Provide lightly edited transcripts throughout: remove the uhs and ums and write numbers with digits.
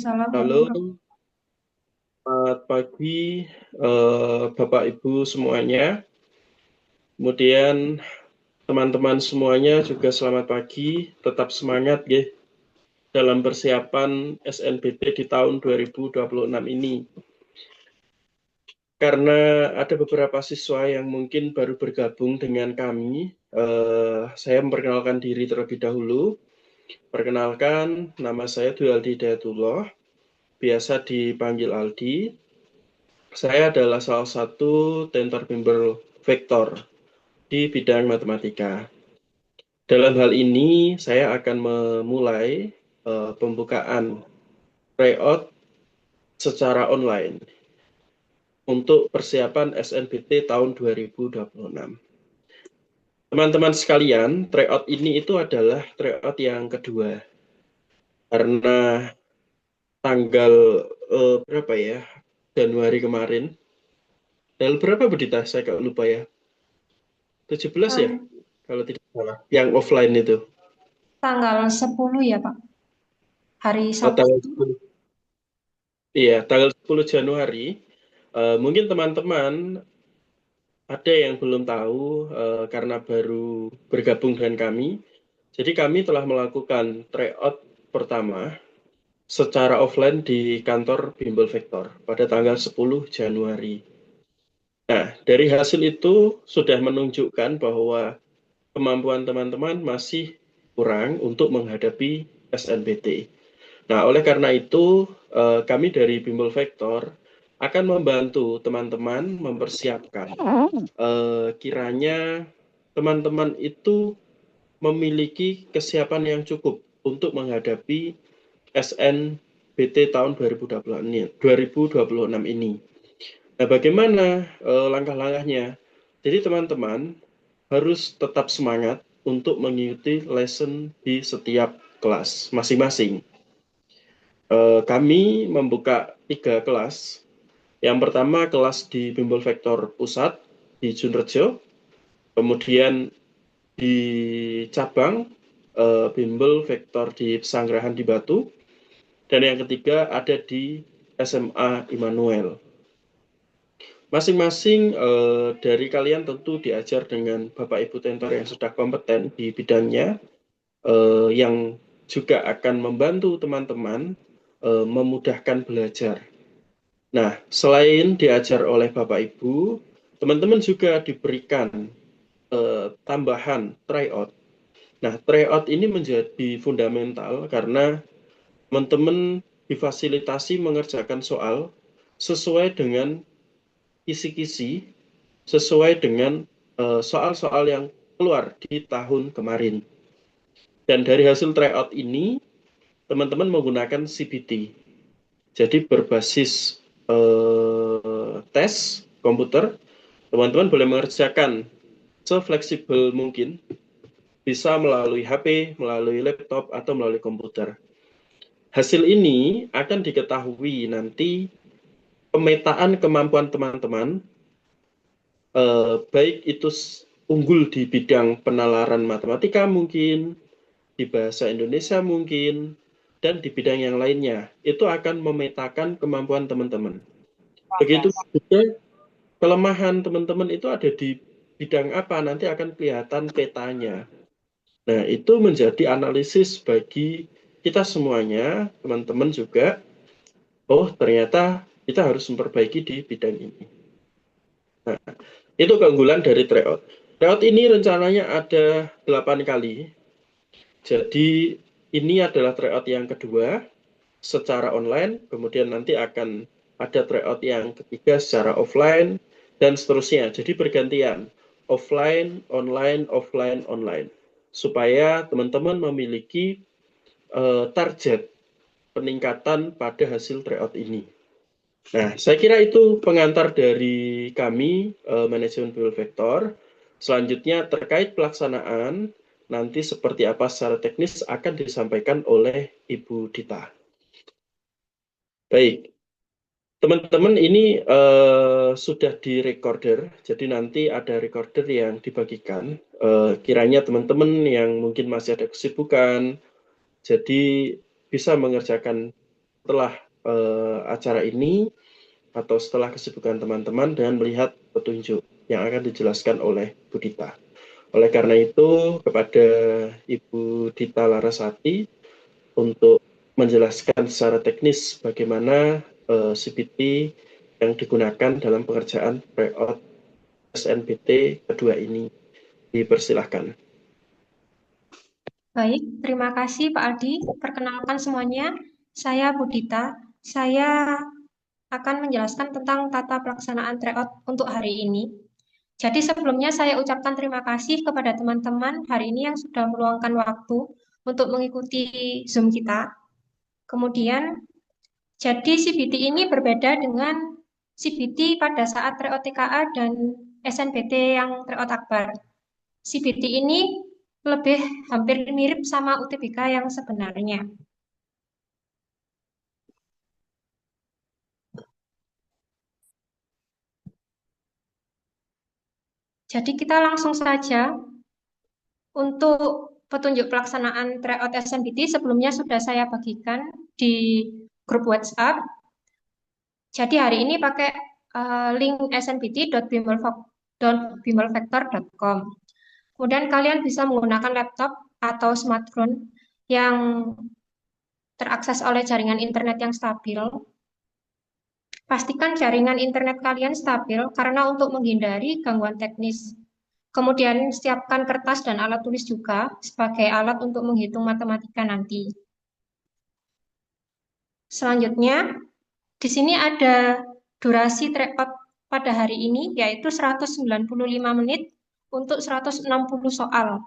Waalaikumsalam Halo, warahmatullahi selamat pagi Bapak Ibu semuanya. Kemudian teman-teman semuanya juga selamat pagi. Tetap semangat ya dalam persiapan SNBT di tahun 2026 ini. Karena ada beberapa siswa yang mungkin baru bergabung dengan kami, saya memperkenalkan diri terlebih dahulu. Perkenalkan, nama saya Dwi Aldi Hidayatullah, biasa dipanggil Aldi. Saya adalah salah satu tentor bimbel vektor di bidang matematika. Dalam hal ini, saya akan memulai pembukaan tryout secara online untuk persiapan SNBT tahun 2026. Teman-teman sekalian, tryout ini itu adalah tryout yang kedua. Karena tanggal berapa ya? Januari kemarin. Tanggal berapa Budita? Saya nggak lupa ya. 17 ya? wabarakatuh. Kalau tidak salah. Yang offline itu. Tanggal 10 ya, Pak. Hari Oh, tanggal Sabtu. 10. Iya, tanggal 10 Januari. Mungkin teman-teman ada yang belum tahu karena baru bergabung dengan kami. Jadi kami telah melakukan tryout pertama secara offline di kantor Bimbel Vektor pada tanggal 10 Januari. Nah, dari hasil itu sudah menunjukkan bahwa kemampuan teman-teman masih kurang untuk menghadapi SNBT. Nah, oleh karena itu, kami dari Bimbel Vektor akan membantu teman-teman mempersiapkan. Kiranya teman-teman itu memiliki kesiapan yang cukup untuk menghadapi SNBT tahun 2026 ini. Nah, bagaimana langkah-langkahnya? Jadi teman-teman harus tetap semangat untuk mengikuti lesson di setiap kelas masing-masing. Kami membuka 3 kelas. Yang pertama kelas di Bimbel Vektor Pusat di Junrejo, kemudian di cabang Bimbel Vektor di Pesanggerahan di Batu, dan yang ketiga ada di SMA Immanuel. Masing-masing dari kalian tentu diajar dengan Bapak Ibu Tentor yang sudah kompeten di bidangnya, yang juga akan membantu teman-teman memudahkan belajar. Nah, selain diajar oleh Bapak Ibu, teman-teman juga diberikan tambahan tryout. Nah, tryout ini menjadi fundamental karena teman-teman difasilitasi mengerjakan soal sesuai dengan kisi-kisi, sesuai dengan soal-soal yang keluar di tahun kemarin. Dan dari hasil tryout ini, teman-teman menggunakan CBT. Jadi berbasis tes komputer, teman-teman boleh mengerjakan sefleksibel mungkin, bisa melalui HP, melalui laptop, atau melalui komputer. Hasil ini akan diketahui nanti pemetaan kemampuan teman-teman, baik itu unggul di bidang penalaran matematika mungkin, di bahasa Indonesia mungkin, dan di bidang yang lainnya. Itu akan memetakan kemampuan teman-teman. Begitu juga kelemahan teman-teman itu ada di bidang apa, nanti akan kelihatan petanya. Nah, itu menjadi analisis bagi kita semuanya, teman-teman juga, oh ternyata kita harus memperbaiki di bidang ini. Nah, itu keunggulan dari tryout. Tryout ini rencananya ada 8 kali. Jadi ini adalah tryout yang kedua secara online, kemudian nanti akan ada tryout yang ketiga secara offline, dan seterusnya. Jadi bergantian, offline, online, offline, online. Supaya teman-teman memiliki target peningkatan pada hasil tryout ini. Nah, saya kira itu pengantar dari kami, manajemen Bimbel Vektor. Selanjutnya terkait pelaksanaan, nanti seperti apa secara teknis akan disampaikan oleh Ibu Dita. Baik, teman-teman ini sudah di-recorder, jadi nanti ada recorder yang dibagikan. Kiranya teman-teman yang mungkin masih ada kesibukan, jadi bisa mengerjakan setelah acara ini atau setelah kesibukan teman-teman dengan melihat petunjuk yang akan dijelaskan oleh Bu Dita. Oleh karena itu, kepada Ibu Dita Larasati untuk menjelaskan secara teknis bagaimana CPT yang digunakan dalam pengerjaan tryout SNBT kedua ini. Dipersilahkan. Baik, terima kasih Pak Aldi. Perkenalkan semuanya, saya Budita. Saya akan menjelaskan tentang tata pelaksanaan tryout untuk hari ini. Jadi sebelumnya saya ucapkan terima kasih kepada teman-teman hari ini yang sudah meluangkan waktu untuk mengikuti Zoom kita. Kemudian, jadi CBT ini berbeda dengan CBT pada saat tryout TKA dan SNBT yang tryout akbar. CBT ini lebih hampir mirip sama UTBK yang sebenarnya. Jadi kita langsung saja untuk petunjuk pelaksanaan tryout SNBT sebelumnya sudah saya bagikan di grup WhatsApp. Jadi hari ini pakai link snbt.bimbelvector.com. Kemudian kalian bisa menggunakan laptop atau smartphone yang terakses oleh jaringan internet yang stabil. Pastikan jaringan internet kalian stabil karena untuk menghindari gangguan teknis. Kemudian siapkan kertas dan alat tulis juga sebagai alat untuk menghitung matematika nanti. Selanjutnya, di sini ada durasi tryout pada hari ini yaitu 195 menit untuk 160 soal.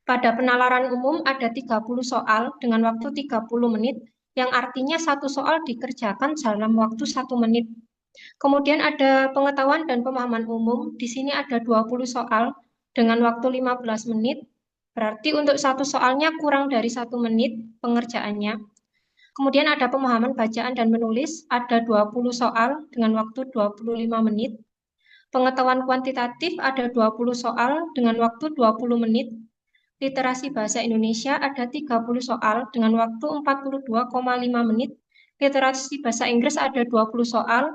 Pada penalaran umum ada 30 soal dengan waktu 30 menit, yang artinya satu soal dikerjakan dalam waktu 1 menit. Kemudian ada pengetahuan dan pemahaman umum, di sini ada 20 soal dengan waktu 15 menit, berarti untuk satu soalnya kurang dari 1 menit pengerjaannya. Kemudian ada pemahaman bacaan dan menulis, ada 20 soal dengan waktu 25 menit. Pengetahuan kuantitatif ada 20 soal dengan waktu 20 menit. Literasi bahasa Indonesia ada 30 soal dengan waktu 42,5 menit. Literasi bahasa Inggris ada 20 soal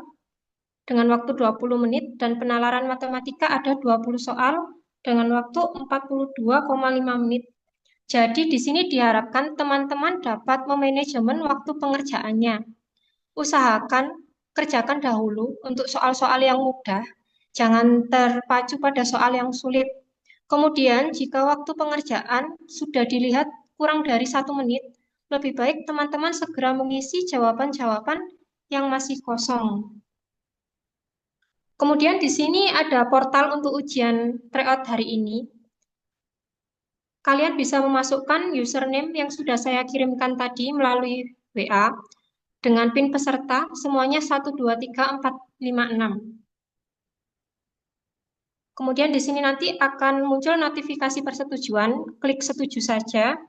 dengan waktu 20 menit. Dan penalaran matematika ada 20 soal dengan waktu 42,5 menit. Jadi di sini diharapkan teman-teman dapat memanajemen waktu pengerjaannya. Usahakan kerjakan dahulu untuk soal-soal yang mudah, jangan terpacu pada soal yang sulit. Kemudian, jika waktu pengerjaan sudah dilihat kurang dari 1 menit, lebih baik teman-teman segera mengisi jawaban-jawaban yang masih kosong. Kemudian di sini ada portal untuk ujian tryout hari ini. Kalian bisa memasukkan username yang sudah saya kirimkan tadi melalui WA dengan PIN peserta semuanya 123456. Kemudian di sini nanti akan muncul notifikasi persetujuan, klik setuju saja.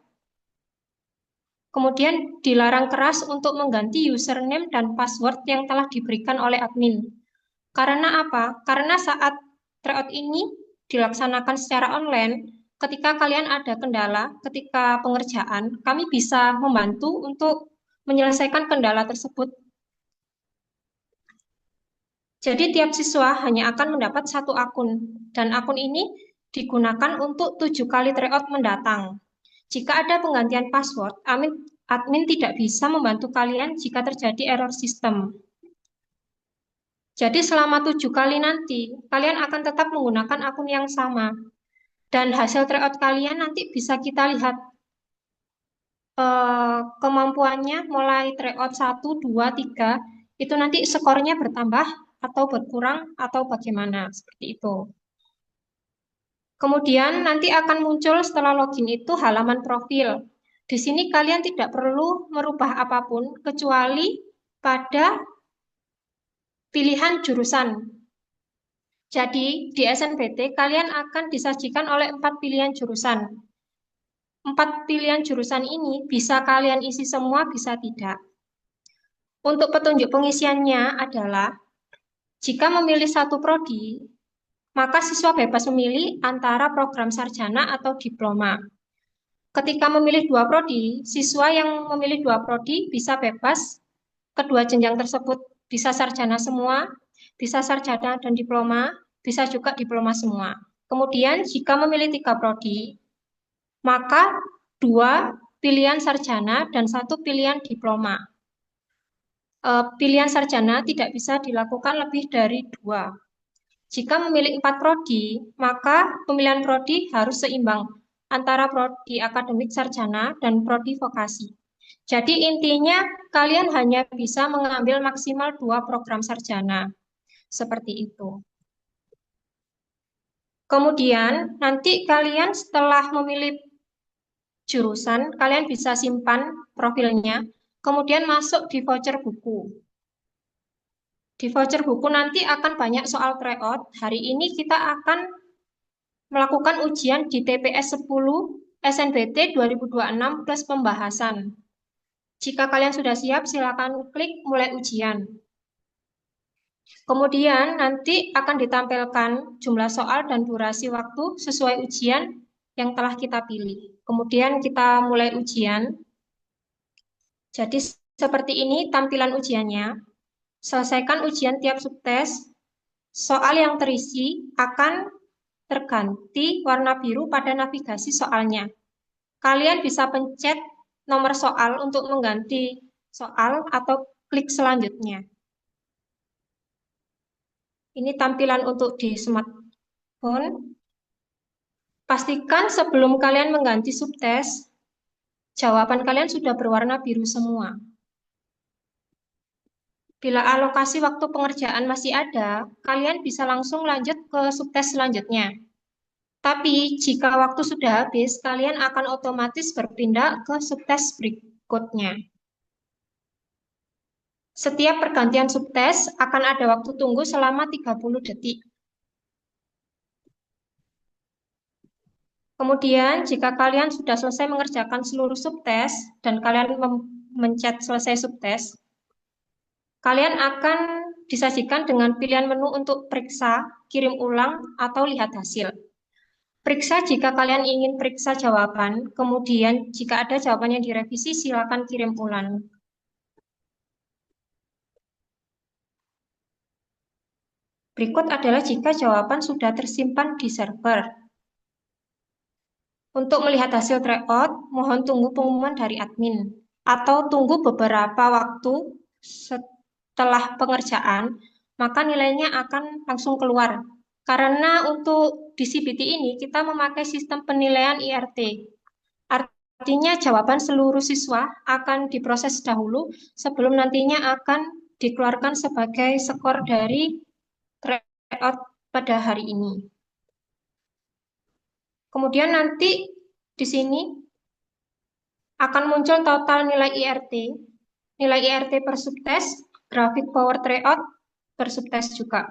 Kemudian dilarang keras untuk mengganti username dan password yang telah diberikan oleh admin. Karena apa? Karena saat tryout ini dilaksanakan secara online, ketika kalian ada kendala ketika pengerjaan, kami bisa membantu untuk menyelesaikan kendala tersebut. Jadi tiap siswa hanya akan mendapat satu akun, dan akun ini digunakan untuk 7 kali tryout mendatang. Jika ada penggantian password, admin tidak bisa membantu kalian jika terjadi error sistem. Jadi selama 7 kali nanti, kalian akan tetap menggunakan akun yang sama. Dan hasil tryout kalian nanti bisa kita lihat kemampuannya mulai tryout 1, 2, 3, itu nanti skornya bertambah atau berkurang atau bagaimana, seperti itu. Kemudian nanti akan muncul setelah login itu halaman profil. Di sini kalian tidak perlu merubah apapun kecuali pada pilihan jurusan. Jadi di SNBT kalian akan disajikan oleh 4 pilihan jurusan. 4 pilihan jurusan ini bisa kalian isi semua, bisa tidak. Untuk petunjuk pengisiannya adalah jika memilih satu prodi, maka siswa bebas memilih antara program sarjana atau diploma. Ketika memilih 2 prodi, siswa yang memilih 2 prodi bisa bebas kedua jenjang tersebut bisa sarjana semua, bisa sarjana dan diploma, bisa juga diploma semua. Kemudian jika memilih 3 prodi, maka 2 pilihan sarjana dan 1 pilihan diploma. Pilihan sarjana tidak bisa dilakukan lebih dari 2. Jika memilih 4 prodi, maka pemilihan prodi harus seimbang antara prodi akademik sarjana dan prodi vokasi. Jadi intinya kalian hanya bisa mengambil maksimal 2 program sarjana. Seperti itu. Kemudian nanti kalian setelah memilih jurusan, kalian bisa simpan profilnya, kemudian masuk di voucher buku. Di voucher buku nanti akan banyak soal tryout. Hari ini kita akan melakukan ujian di TPS 10 SNBT 2026 plus pembahasan. Jika kalian sudah siap, silakan klik mulai ujian. Kemudian nanti akan ditampilkan jumlah soal dan durasi waktu sesuai ujian yang telah kita pilih. Kemudian kita mulai ujian. Jadi seperti ini tampilan ujiannya. Selesaikan ujian tiap subtes. Soal yang terisi akan terganti warna biru pada navigasi soalnya. Kalian bisa pencet nomor soal untuk mengganti soal atau klik selanjutnya. Ini tampilan untuk di smartphone. Pastikan sebelum kalian mengganti subtes, jawaban kalian sudah berwarna biru semua. Bila alokasi waktu pengerjaan masih ada, kalian bisa langsung lanjut ke subtes selanjutnya. Tapi jika waktu sudah habis, kalian akan otomatis berpindah ke subtes berikutnya. Setiap pergantian subtes akan ada waktu tunggu selama 30 detik. Kemudian, jika kalian sudah selesai mengerjakan seluruh subtes dan kalian mencet selesai subtes, kalian akan disajikan dengan pilihan menu untuk periksa, kirim ulang, atau lihat hasil. Periksa jika kalian ingin periksa jawaban, kemudian jika ada jawaban yang direvisi, silakan kirim ulang. Berikut adalah jika jawaban sudah tersimpan di server. Untuk melihat hasil tryout, mohon tunggu pengumuman dari admin, atau tunggu beberapa waktu setelah pengerjaan, maka nilainya akan langsung keluar. Karena untuk di CBT ini, kita memakai sistem penilaian IRT. Artinya jawaban seluruh siswa akan diproses dahulu sebelum nantinya akan dikeluarkan sebagai skor dari tryout pada hari ini. Kemudian nanti di sini akan muncul total nilai IRT per subtes, grafik power tryout per subtes juga.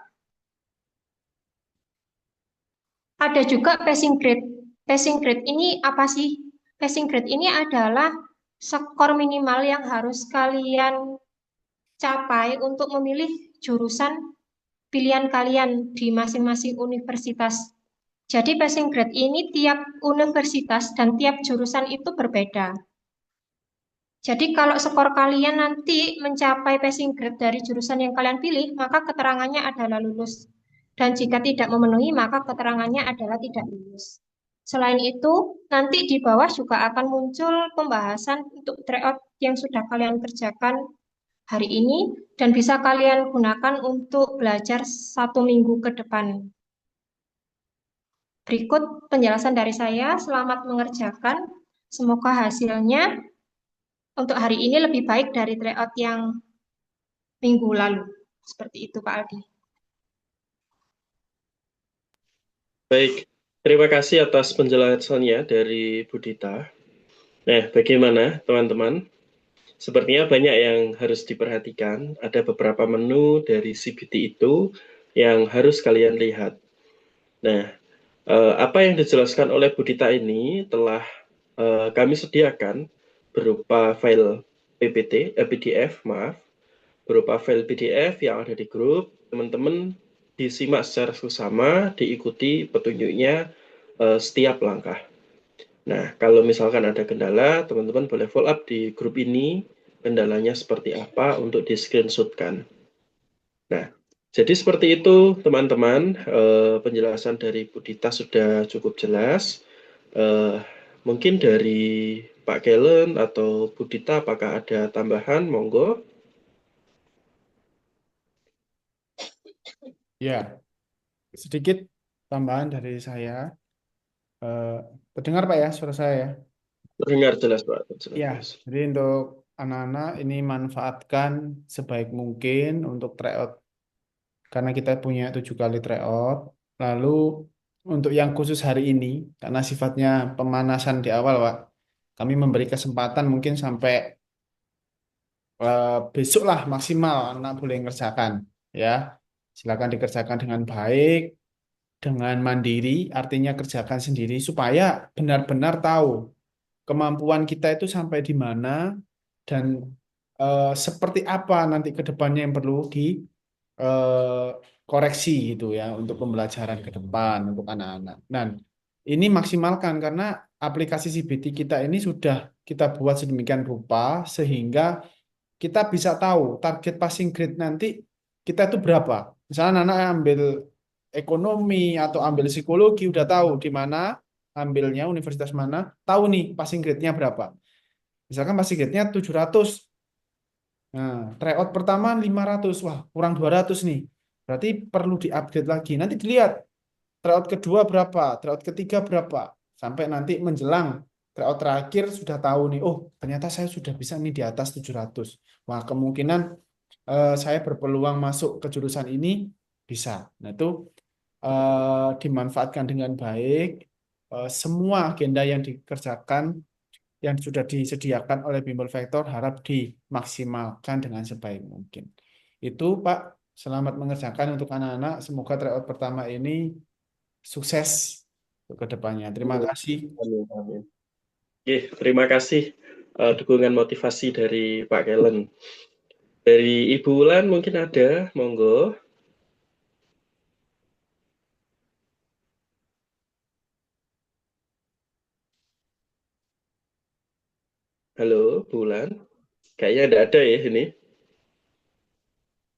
Ada juga passing grade. Passing grade ini apa sih? Passing grade ini adalah skor minimal yang harus kalian capai untuk memilih jurusan pilihan kalian di masing-masing universitas. Jadi passing grade ini tiap universitas dan tiap jurusan itu berbeda. Jadi kalau skor kalian nanti mencapai passing grade dari jurusan yang kalian pilih, maka keterangannya adalah lulus. Dan jika tidak memenuhi, maka keterangannya adalah tidak lulus. Selain itu, nanti di bawah juga akan muncul pembahasan untuk tryout yang sudah kalian kerjakan hari ini dan bisa kalian gunakan untuk belajar 1 minggu ke depan. Berikut penjelasan dari saya, selamat mengerjakan. Semoga hasilnya untuk hari ini lebih baik dari tryout yang minggu lalu. Seperti itu, Pak Aldi. Baik, terima kasih atas penjelasannya dari Bu Dita. Nah, bagaimana teman-teman? Sepertinya banyak yang harus diperhatikan. Ada beberapa menu dari CBT itu yang harus kalian lihat. Nah, apa yang dijelaskan oleh Bu Dita ini telah kami sediakan berupa file PDF, berupa file PDF yang ada di grup. Teman-teman disimak secara bersama, diikuti petunjuknya setiap langkah. Nah, kalau misalkan ada kendala, teman-teman boleh follow up di grup ini, kendalanya seperti apa untuk di-screenshotkan. Nah, jadi seperti itu teman-teman, penjelasan dari Bu Dita sudah cukup jelas. Eh, Mungkin dari Pak Kellen atau Bu Dita apakah ada tambahan? Monggo. Ya, sedikit tambahan dari saya. Eh, Terdengar Pak ya suara saya ya? Terdengar jelas Pak, Ya, jelas. jadi untuk anak-anak ini manfaatkan sebaik mungkin untuk tryout karena kita punya 7 kali tryout. Lalu untuk yang khusus hari ini, karena sifatnya pemanasan di awal, Pak, kami memberi kesempatan mungkin sampai besok lah maksimal anak boleh mengerjakan. Ya, silakan dikerjakan dengan baik, dengan mandiri, artinya kerjakan sendiri supaya benar-benar tahu kemampuan kita itu sampai di mana dan seperti apa nanti ke depannya yang perlu koreksi gitu ya untuk pembelajaran ke depan untuk anak-anak. Dan ini maksimalkan karena aplikasi CBT kita ini sudah kita buat sedemikian rupa sehingga kita bisa tahu target passing grade nanti kita itu berapa. Misalnya anak ambil ekonomi atau ambil psikologi udah tahu di mana ambilnya universitas mana, tahu nih passing grade-nya berapa. Misalkan passing grade-nya 700. Nah, tryout pertama 500. Wah, kurang 200 nih. Berarti perlu diupgrade lagi. Nanti dilihat tryout kedua berapa, tryout ketiga berapa. Sampai nanti menjelang tryout terakhir sudah tahu nih, oh ternyata saya sudah bisa nih di atas 700. Wah, kemungkinan saya berpeluang masuk ke jurusan ini bisa. Nah, itu dimanfaatkan dengan baik. Semua agenda yang dikerjakan yang sudah disediakan oleh Bimbel Vektor harap dimaksimalkan dengan sebaik mungkin. Itu Pak, selamat mengerjakan untuk anak-anak. Semoga tryout pertama ini sukses untuk ke depannya. Terima kasih. Amin, amin. Oke, terima kasih dukungan motivasi dari Pak Kellen. Dari Ibu Ulan mungkin ada, monggo. Halo, Bu Ulan. Kayaknya ada ya ini.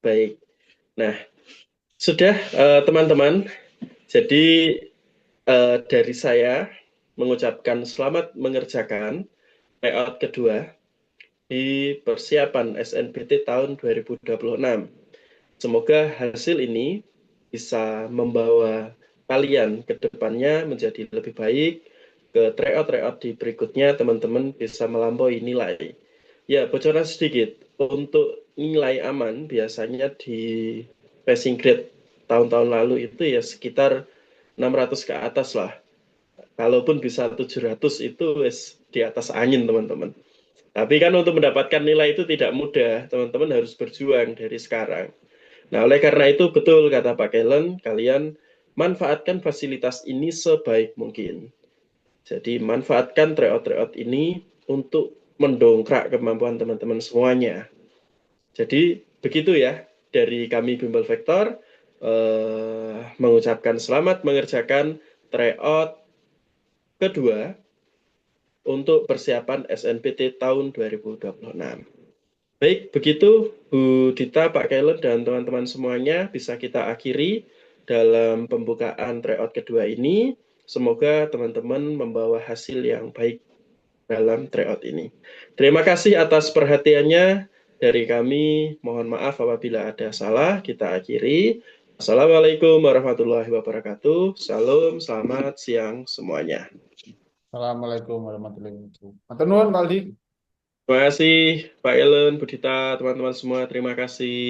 Baik. Nah, sudah teman-teman. Jadi dari saya mengucapkan selamat mengerjakan layout kedua di persiapan SNBT tahun 2026. Semoga hasil ini bisa membawa kalian ke depannya menjadi lebih baik, ke tryout-tryout di berikutnya teman-teman bisa melampaui nilai. Ya, bocoran sedikit. Untuk nilai aman biasanya di passing grade tahun-tahun lalu itu ya sekitar 600 ke atas lah. Kalaupun bisa 700 itu di atas angin teman-teman. Tapi kan untuk mendapatkan nilai itu tidak mudah, teman-teman harus berjuang dari sekarang. Nah, oleh karena itu betul kata Pak Kellen, kalian manfaatkan fasilitas ini sebaik mungkin. Jadi manfaatkan tryout-tryout ini untuk mendongkrak kemampuan teman-teman semuanya. Jadi begitu ya dari kami Bimbel Vektor mengucapkan selamat mengerjakan tryout kedua untuk persiapan SNBT tahun 2026. Baik, begitu Bu Dita, Pak Kellen, dan teman-teman semuanya bisa kita akhiri dalam pembukaan tryout kedua ini. Semoga teman-teman membawa hasil yang baik dalam tryout ini. Terima kasih atas perhatiannya dari kami. Mohon maaf apabila ada salah. Kita akhiri. Assalamualaikum warahmatullahi wabarakatuh. Salam, selamat siang semuanya. Assalamualaikum warahmatullahi wabarakatuh. Matur nuwun, Pak Aldi. Terima kasih Pak Ellen, Bu Dita, teman-teman semua. Terima kasih.